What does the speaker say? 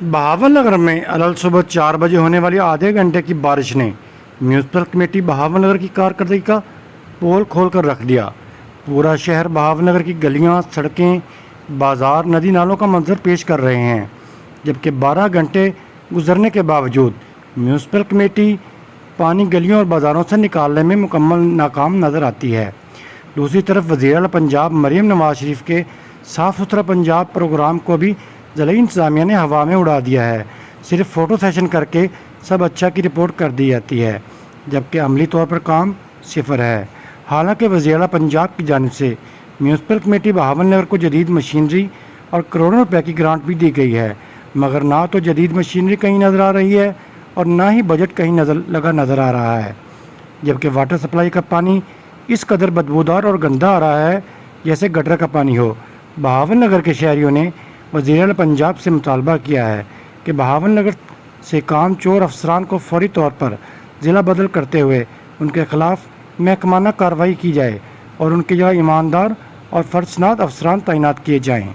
بہاول نگر میں الل صبح 4 بجے ہونے والی آدھے گھنٹے کی بارش نے میونسپل کمیٹی بہاول نگر کی کارکردگی کا پول کھول کر رکھ دیا۔ پورا شہر بہاول نگر کی گلیاں، سڑکیں، بازار ندی نالوں کا منظر پیش کر رہے ہیں، جبکہ 12 گھنٹے گزرنے کے باوجود میونسپل کمیٹی پانی گلیوں اور بازاروں سے نکالنے میں مکمل ناکام نظر آتی ہے۔ دوسری طرف وزیر اعلیٰ پنجاب مریم نواز شریف کے صاف ستھرا پنجاب پروگرام کو بھی ضلعی انتظامیہ نے ہوا میں اڑا دیا ہے۔ صرف فوٹو سیشن کر کے سب اچھا کی رپورٹ کر دی جاتی ہے، جبکہ عملی طور پر کام صفر ہے۔ حالانکہ وزیر اعلیٰ پنجاب کی جانب سے میونسپل کمیٹی بہاول نگر کو جدید مشینری اور کروڑوں روپے کی گرانٹ بھی دی گئی ہے، مگر نہ تو جدید مشینری کہیں نظر آ رہی ہے اور نہ ہی بجٹ کہیں نظر آ رہا ہے، جبکہ واٹر سپلائی کا پانی اس قدر بدبودار اور گندا آ رہا ہے جیسے گٹر کا پانی ہو۔ بہاول نگر کے شہریوں نے وزیر اعلیٰ پنجاب سے مطالبہ کیا ہے کہ بہاول نگر سے کام چور افسران کو فوری طور پر ضلع بدل کرتے ہوئے ان کے خلاف محکمانہ کارروائی کی جائے اور ان کی جگہ ایماندار اور فرض شناس افسران تعینات کیے جائیں۔